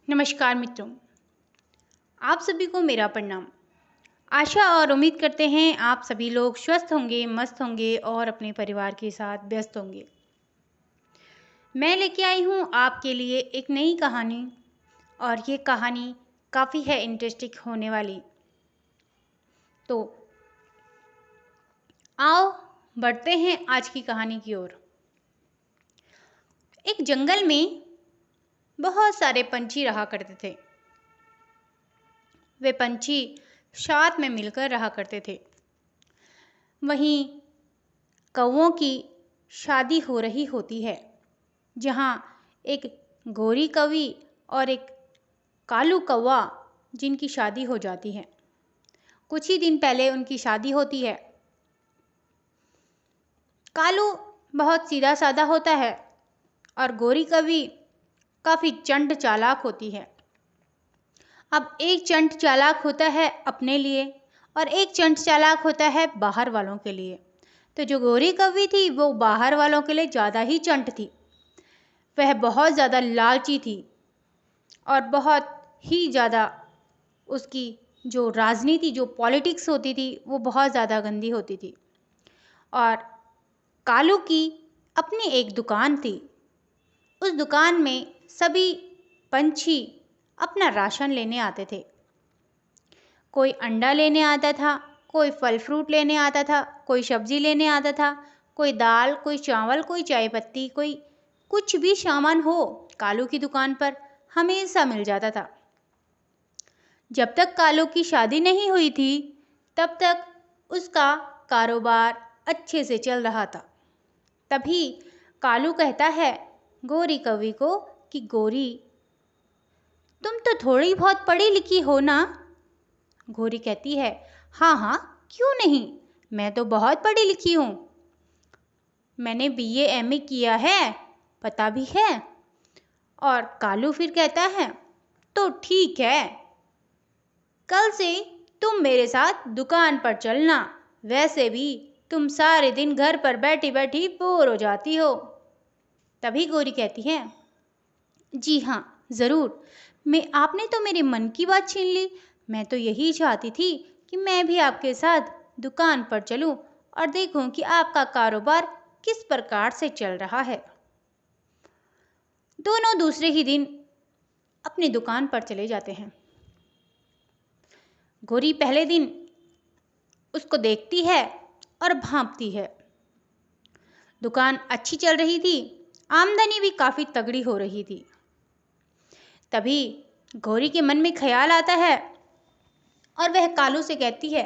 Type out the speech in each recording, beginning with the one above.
नमस्कार मित्रों, आप सभी को मेरा प्रणाम। आशा और उम्मीद करते हैं आप सभी लोग स्वस्थ होंगे, मस्त होंगे और अपने परिवार के साथ व्यस्त होंगे। मैं लेके आई हूँ आपके लिए एक नई कहानी और ये कहानी काफ़ी है इंटरेस्टिंग होने वाली। तो आओ बढ़ते हैं आज की कहानी की ओर। एक जंगल में बहुत सारे पंछी रहा करते थे। वे पंछी साथ में मिलकर रहा करते थे। वहीं कौवों की शादी हो रही होती है, जहाँ एक गोरी कौवी और एक कालू कौवा जिनकी शादी हो जाती है। कुछ ही दिन पहले उनकी शादी होती है। कालू बहुत सीधा साधा होता है और गोरी कौवी काफ़ी चंट चालाक होती है। अब एक चंट चालाक होता है अपने लिए और एक चंट चालाक होता है बाहर वालों के लिए। तो जो गोरी कौवी थी वो बाहर वालों के लिए ज़्यादा ही चंट थी। वह बहुत ज़्यादा लालची थी और बहुत ही ज़्यादा उसकी जो राजनीति, जो पॉलिटिक्स होती थी, वो बहुत ज़्यादा गंदी होती थी। और कालू की अपनी एक दुकान थी। उस दुकान में सभी पंछी अपना राशन लेने आते थे। कोई अंडा लेने आता था, कोई फल फ्रूट लेने आता था, कोई सब्जी लेने आता था, कोई दाल, कोई चावल, कोई चाय पत्ती, कोई कुछ भी सामान हो, कालू की दुकान पर हमेशा मिल जाता था। जब तक कालू की शादी नहीं हुई थी, तब तक उसका कारोबार अच्छे से चल रहा था। तभी कालू कहता है गोरी कौवी को कि गोरी, तुम तो थोड़ी बहुत पढ़ी लिखी हो ना? गोरी कहती है, हाँ हाँ, क्यों नहीं, मैं तो बहुत पढ़ी लिखी हूँ। मैंने बीए एमए किया है, पता भी है। और कालू फिर कहता है, तो ठीक है, कल से तुम मेरे साथ दुकान पर चलना। वैसे भी तुम सारे दिन घर पर बैठी बैठी बोर हो जाती हो। तभी गोरी कहती है, जी हाँ, ज़रूर। आपने तो मेरे मन की बात छीन ली। मैं तो यही चाहती थी कि मैं भी आपके साथ दुकान पर चलूं और देखूं कि आपका कारोबार किस प्रकार से चल रहा है। दोनों दूसरे ही दिन अपनी दुकान पर चले जाते हैं। गोरी पहले दिन उसको देखती है और भांपती है। दुकान अच्छी चल रही थी, आमदनी भी काफ़ी तगड़ी हो रही थी। तभी गोरी के मन में ख्याल आता है और वह कालू से कहती है,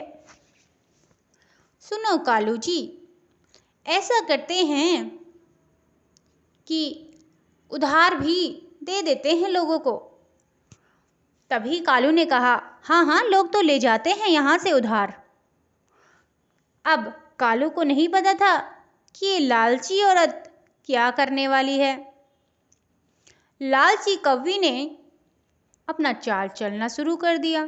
सुनो कालू जी, ऐसा करते हैं कि उधार भी दे देते हैं लोगों को। तभी कालू ने कहा, हाँ हाँ, लोग तो ले जाते हैं यहाँ से उधार। अब कालू को नहीं पता था कि ये लालची औरत क्या करने वाली है। लालची कौवी ने अपना चाल चलना शुरू कर दिया।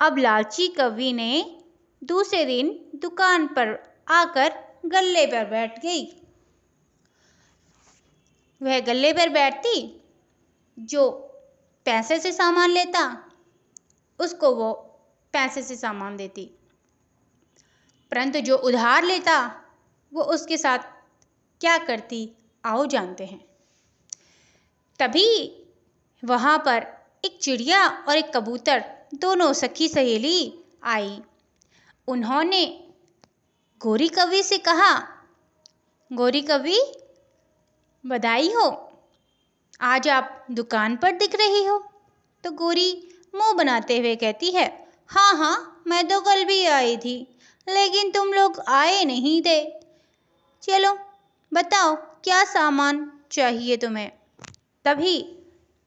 अब लालची कौवी ने दूसरे दिन दुकान पर आकर गल्ले पर बैठ गई। वह गल्ले पर बैठती, जो पैसे से सामान लेता उसको वो पैसे से सामान देती, परंतु जो उधार लेता वो उसके साथ क्या करती, आओ जानते हैं। तभी वहाँ पर एक चिड़िया और एक कबूतर, दोनों सखी सहेली आई। उन्होंने गोरी कौवी से कहा, गोरी कौवी, बधाई हो, आज आप दुकान पर दिख रही हो। तो गोरी मुंह बनाते हुए कहती है, हाँ हाँ, मैं तो कल भी आई थी, लेकिन तुम लोग आए नहीं थे। चलो बताओ क्या सामान चाहिए तुम्हें। तभी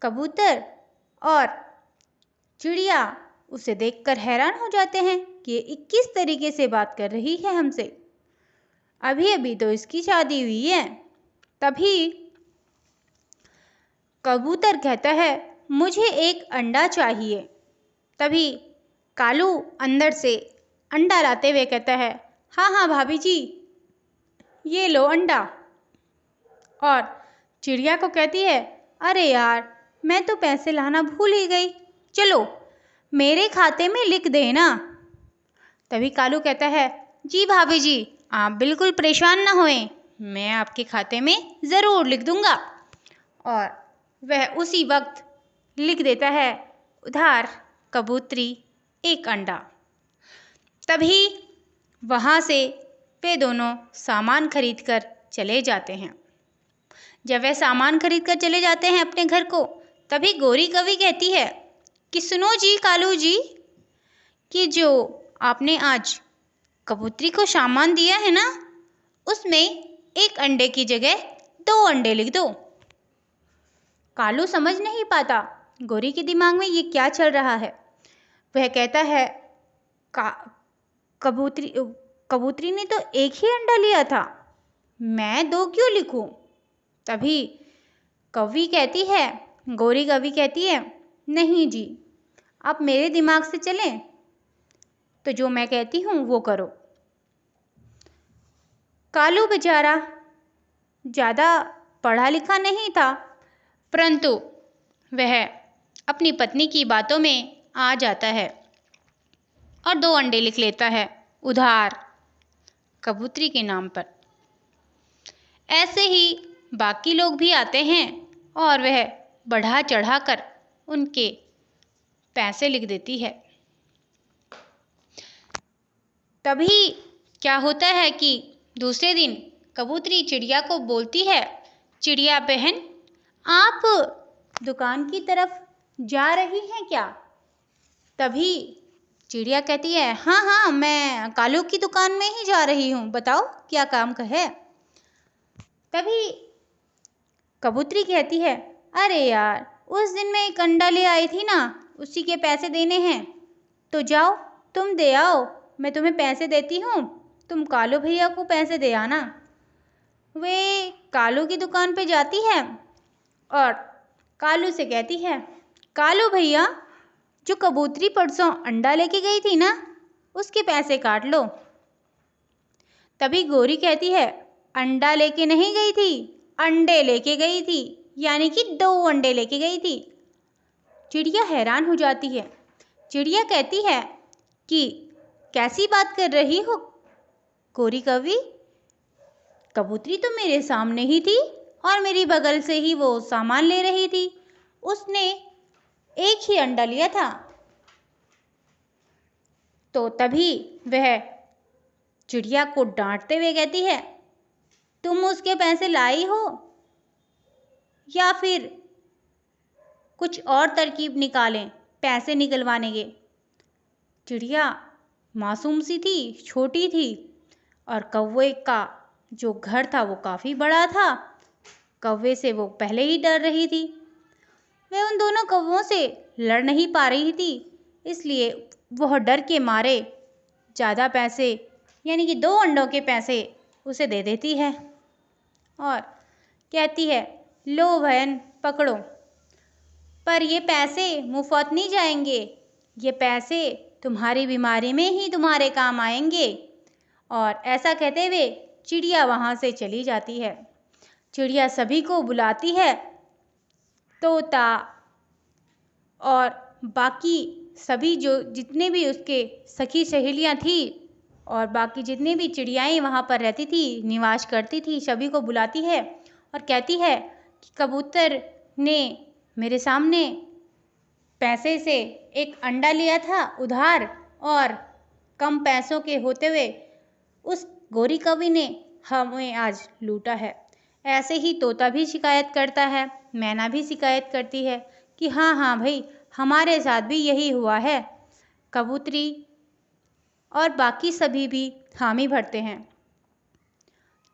कबूतर और चिड़िया उसे देखकर हैरान हो जाते हैं कि ये किस तरीके से बात कर रही है हमसे, अभी अभी तो इसकी शादी हुई है। तभी कबूतर कहता है, मुझे एक अंडा चाहिए। तभी कालू अंदर से अंडा लाते हुए कहता है, हाँ हाँ भाभी जी, ये लो अंडा। और चिड़िया को कहती है, अरे यार, मैं तो पैसे लाना भूल ही गई। चलो मेरे खाते में लिख देना। तभी कालू कहता है, जी भाभी जी, आप बिल्कुल परेशान ना होएं, मैं आपके खाते में ज़रूर लिख दूंगा। और वह उसी वक्त लिख देता है, उधार कबूतरी एक अंडा। तभी वहाँ से वे दोनों सामान खरीद कर चले जाते हैं। जब वह सामान खरीद कर चले जाते हैं अपने घर को, तभी गौरी कवि कहती है कि सुनो जी कालू जी, कि जो आपने आज कबूतरी को सामान दिया है ना, उसमें एक अंडे की जगह 2 अंडे लिख दो। कालू समझ नहीं पाता गौरी के दिमाग में ये क्या चल रहा है। वह कहता है, कबूतरी ने तो एक ही अंडा लिया था, मैं 2 क्यों लिखूं? तभी गौरी कवि कहती है, नहीं जी, आप मेरे दिमाग से चलें तो जो मैं कहती हूँ वो करो। कालू बेचारा ज़्यादा पढ़ा लिखा नहीं था, परंतु वह अपनी पत्नी की बातों में आ जाता है और 2 अंडे लिख लेता है उधार कबूतरी के नाम पर। ऐसे ही बाकी लोग भी आते हैं और वह बढ़ा चढ़ा कर उनके पैसे लिख देती है। तभी क्या होता है कि दूसरे दिन कबूतरी चिड़िया को बोलती है, चिड़िया बहन, आप दुकान की तरफ जा रही हैं क्या? तभी चिड़िया कहती है, हाँ हाँ, मैं कालू की दुकान में ही जा रही हूँ, बताओ क्या काम का है? तभी कबूतरी कहती है, अरे यार, उस दिन मैं एक अंडा ले आई थी ना, उसी के पैसे देने हैं, तो जाओ तुम दे आओ, मैं तुम्हें पैसे देती हूँ, तुम कालू भैया को पैसे दे आना। वे कालू की दुकान पे जाती है और कालू से कहती है, कालू भैया, जो कबूतरी परसों अंडा लेके गई थी ना, उसके पैसे काट लो। तभी गौरी कहती है, अंडा लेके नहीं गई थी, अंडे लेके गई थी, यानी कि 2 अंडे लेके गई थी। चिड़िया हैरान हो जाती है। चिड़िया कहती है कि कैसी बात कर रही हो गौरी कवि, कबूतरी तो मेरे सामने ही थी और मेरी बगल से ही वो सामान ले रही थी, उसने एक ही अंडा लिया था। तो तभी वह चिड़िया को डांटते हुए कहती है, तुम उसके पैसे लाई हो या फिर कुछ और तरकीब निकालें पैसे निकलवाने के? चिड़िया मासूम सी थी, छोटी थी, और कौवे का जो घर था वो काफ़ी बड़ा था। कौवे से वो पहले ही डर रही थी। वह उन दोनों कौवों से लड़ नहीं पा रही थी, इसलिए वह डर के मारे ज़्यादा पैसे, यानी कि 2 अंडों के पैसे उसे दे देती है और कहती है, लो बहन पकड़ो, पर ये पैसे मुफ्त नहीं जाएंगे, ये पैसे तुम्हारी बीमारी में ही तुम्हारे काम आएंगे। और ऐसा कहते हुए चिड़िया वहाँ से चली जाती है। चिड़िया सभी को बुलाती है, तोता और बाकी सभी जो जितने भी उसके सखी सहेलियाँ थी और बाकी जितने भी चिड़ियाएँ वहाँ पर रहती थी, निवास करती थी, सभी को बुलाती है और कहती है कि कबूतर ने मेरे सामने पैसे से एक अंडा लिया था उधार, और कम पैसों के होते हुए उस गौरी कवि ने हमें आज लूटा है। ऐसे ही तोता भी शिकायत करता है, मैना भी शिकायत करती है कि हाँ हाँ भाई, हमारे साथ भी यही हुआ है। कबूतरी और बाकी सभी भी हामी भरते हैं।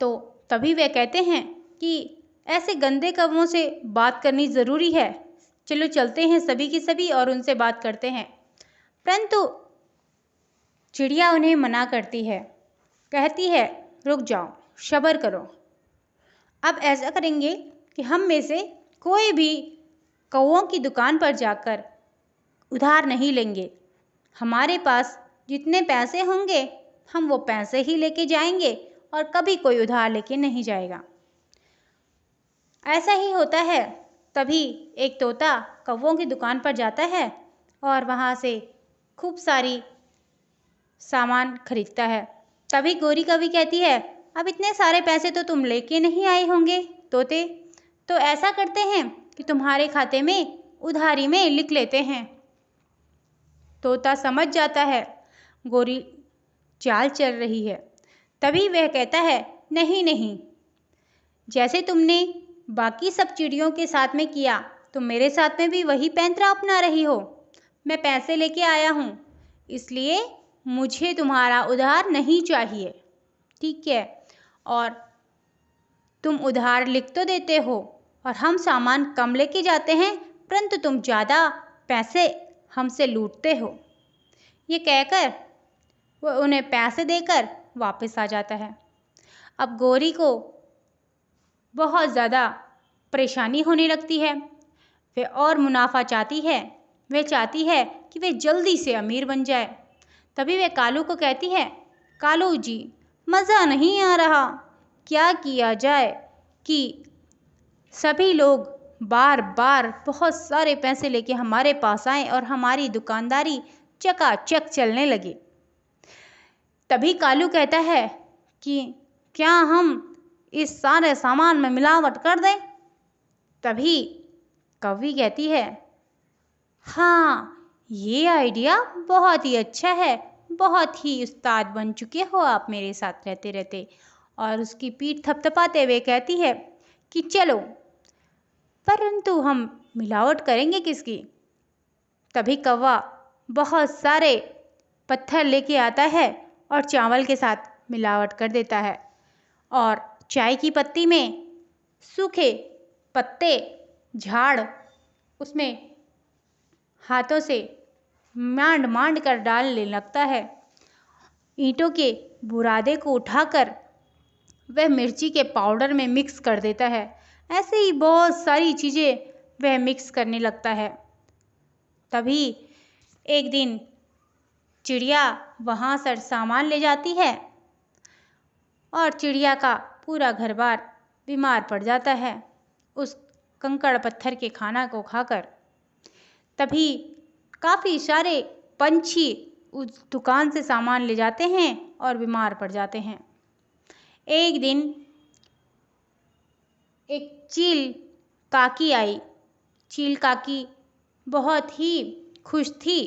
तो तभी वे कहते हैं कि ऐसे गंदे कौवों से बात करनी ज़रूरी है, चलो चलते हैं सभी की सभी और उनसे बात करते हैं। परंतु चिड़िया उन्हें मना करती है, कहती है, रुक जाओ, सब्र करो। अब ऐसा करेंगे कि हम में से कोई भी कौवों की दुकान पर जाकर उधार नहीं लेंगे। हमारे पास जितने पैसे होंगे हम वो पैसे ही लेके जाएंगे और कभी कोई उधार लेके नहीं जाएगा। ऐसा ही होता है तभी एक तोता कौवों की दुकान पर जाता है और वहाँ से खूब सारी सामान खरीदता है। तभी गोरी कौवी कहती है, अब इतने सारे पैसे तो तुम लेके नहीं आए होंगे तोते, तो ऐसा करते हैं कि तुम्हारे खाते में उधारी में लिख लेते हैं। तोता समझ जाता है गोरी चाल चल रही है। तभी वह कहता है, नहीं नहीं, जैसे तुमने बाकी सब चिड़ियों के साथ में किया, तुम मेरे साथ में भी वही पैंतरा अपना रही हो। मैं पैसे लेके आया हूँ, इसलिए मुझे तुम्हारा उधार नहीं चाहिए, ठीक है? और तुम उधार लिख तो देते हो और हम सामान कम लेके जाते हैं, परंतु तुम ज़्यादा पैसे हमसे लूटते हो। ये कहकर वो उन्हें पैसे देकर वापस आ जाता है। अब गोरी को बहुत ज़्यादा परेशानी होने लगती है। वह और मुनाफा चाहती है। वह चाहती है कि वे जल्दी से अमीर बन जाए। तभी वह कालू को कहती है, कालू जी, मज़ा नहीं आ रहा। क्या किया जाए कि सभी लोग बार बार बहुत सारे पैसे लेके हमारे पास आए और हमारी दुकानदारी चकाचक चलने लगे। तभी कालू कहता है कि क्या हम इस सारे सामान में मिलावट कर दें? तभी कौवी कहती है, हाँ, ये आइडिया बहुत ही अच्छा है। बहुत ही उस्ताद बन चुके हो आप मेरे साथ रहते रहते। और उसकी पीठ थपथपाते हुए कहती है कि चलो, परंतु हम मिलावट करेंगे किसकी? तभी कौवा बहुत सारे पत्थर लेके आता है और चावल के साथ मिलावट कर देता है और चाय की पत्ती में सूखे पत्ते झाड़ उसमें हाथों से मांड मांड कर डालने लगता है। ईंटों के बुरादे को उठाकर वह मिर्ची के पाउडर में मिक्स कर देता है। ऐसे ही बहुत सारी चीज़ें वह मिक्स करने लगता है। तभी एक दिन चिड़िया वहाँ से सामान ले जाती है और चिड़िया का पूरा घर बार बीमार पड़ जाता है उस कंकड़ पत्थर के खाना को खाकर। तभी काफ़ी सारे पंछी उस दुकान से सामान ले जाते हैं और बीमार पड़ जाते हैं। एक दिन एक चील काकी आई। चील काकी बहुत ही खुश थी।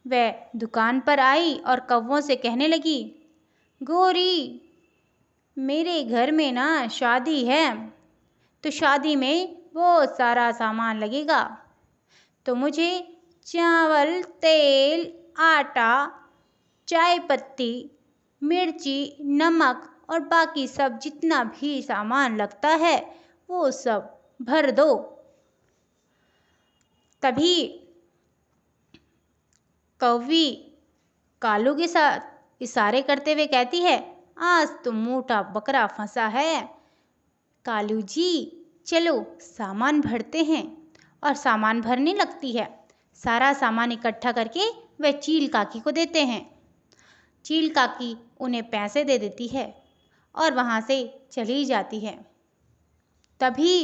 वह दुकान पर आई और कौवों से कहने लगी, गोरी, मेरे घर में ना शादी है, तो शादी में बहुत सारा सामान लगेगा, तो मुझे चावल, तेल, आटा, चाय पत्ती, मिर्ची, नमक और बाकी सब जितना भी सामान लगता है वो सब भर दो। तभी कौवी कालू के साथ इशारे करते हुए कहती है, आज तो मोटा बकरा फंसा है। कालू जी, चलो सामान भरते हैं। और सामान भरने लगती है। सारा सामान इकट्ठा करके वह चील काकी को देते हैं। चील काकी उन्हें पैसे दे देती है और वहाँ से चली जाती है। तभी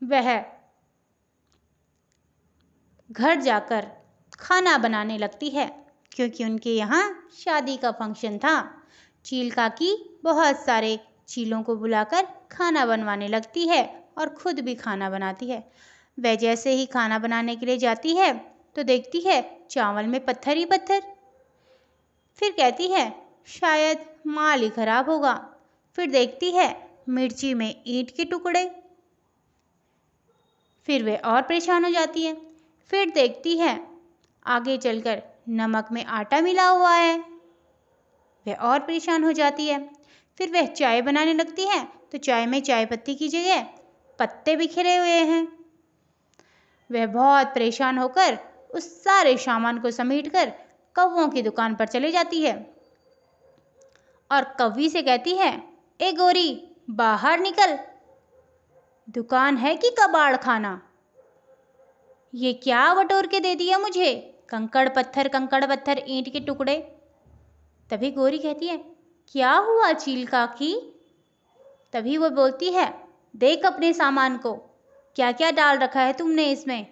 वह घर जाकर खाना बनाने लगती है, क्योंकि उनके यहाँ शादी का फंक्शन था। चील काकी बहुत सारे चीलों को बुलाकर खाना बनवाने लगती है और खुद भी खाना बनाती है। वह जैसे ही खाना बनाने के लिए जाती है तो देखती है चावल में पत्थर ही पत्थर। फिर कहती है शायद माल ही खराब होगा। फिर देखती है मिर्ची में ईंट के टुकड़े। फिर वह और परेशान हो जाती है। फिर देखती है आगे चलकर नमक में आटा मिला हुआ है। वह और परेशान हो जाती है। फिर वह चाय बनाने लगती है तो चाय में चाय पत्ती की जगह पत्ते बिखरे हुए हैं। वह बहुत परेशान होकर उस सारे सामान को समेटकर कौवों की दुकान पर चली जाती है और कौवी से कहती है, ए गोरी, बाहर निकल, दुकान है कि कबाड़ खाना? ये क्या बटोर के दे दिया मुझे? कंकड़ पत्थर ईंट के टुकड़े। तभी गोरी कहती है, क्या हुआ चील काकी? तभी वो बोलती है, देख अपने सामान को, क्या क्या डाल रखा है तुमने इसमें?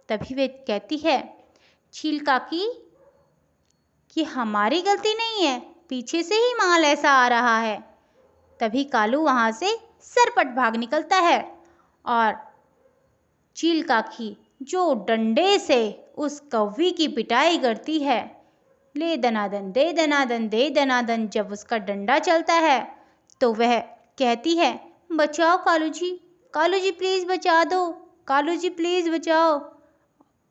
तभी वे कहती है, चील काकी, ये हमारी गलती नहीं है, पीछे से ही माल ऐसा आ रहा है। तभी कालू वहाँ से सरपट भाग निकलता है और चील काकी जो डंडे से उस कौवी की पिटाई करती है, ले दनादन दे दनादन दे दनादन, जब उसका डंडा चलता है तो वह कहती है, बचाओ कालू जी प्लीज़ बचा दो, कालू जी प्लीज़ बचाओ।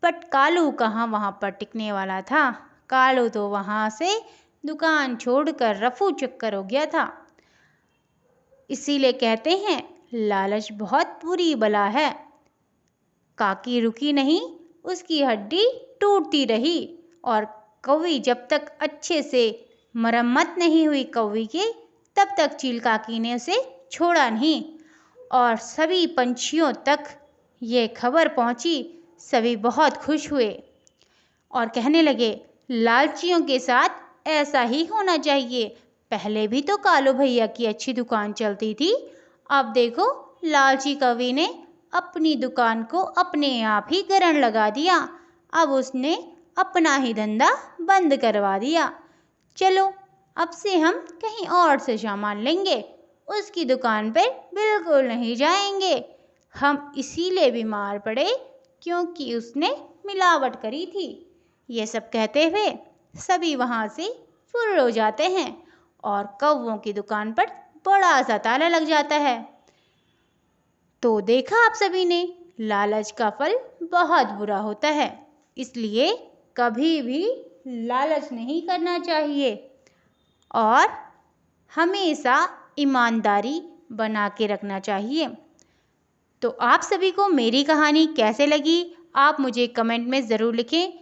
बट कालू कहाँ वहाँ पर टिकने वाला था। कालू तो वहाँ से दुकान छोड़कर रफू चक्कर हो गया था। इसीलिए कहते हैं, लालच बहुत बुरी बला है। काकी रुकी नहीं, उसकी हड्डी टूटती रही और कौवी जब तक अच्छे से मरम्मत नहीं हुई कौवी की, तब तक चील काकी ने उसे छोड़ा नहीं। और सभी पंछियों तक ये खबर पहुंची। सभी बहुत खुश हुए और कहने लगे, लालचियों के साथ ऐसा ही होना चाहिए। पहले भी तो कालू भैया की अच्छी दुकान चलती थी, अब देखो लालची कवि ने अपनी दुकान को अपने आप ही ग्रहण लगा दिया। अब उसने अपना ही धंधा बंद करवा दिया। चलो अब से हम कहीं और से सामान लेंगे, उसकी दुकान पर बिल्कुल नहीं जाएंगे। हम इसीलिए बीमार पड़े क्योंकि उसने मिलावट करी थी। ये सब कहते हुए सभी वहाँ से फुर्र हो जाते हैं और कौवों की दुकान पर बड़ा सा ताला लग जाता है। तो देखा आप सभी ने, लालच का फल बहुत बुरा होता है, इसलिए कभी भी लालच नहीं करना चाहिए और हमेशा ईमानदारी बना के रखना चाहिए। तो आप सभी को मेरी कहानी कैसे लगी, आप मुझे कमेंट में ज़रूर लिखें।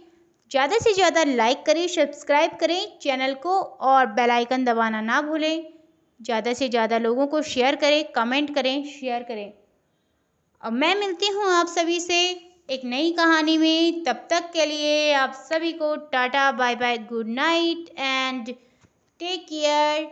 ज़्यादा से ज़्यादा लाइक करें, सब्सक्राइब करें चैनल को और बेल आइकन दबाना ना भूलें। ज़्यादा से ज़्यादा लोगों को शेयर करें, कमेंट करें, शेयर करें। अब मैं मिलती हूँ आप सभी से एक नई कहानी में। तब तक के लिए आप सभी को tata bye bye, good night and take care.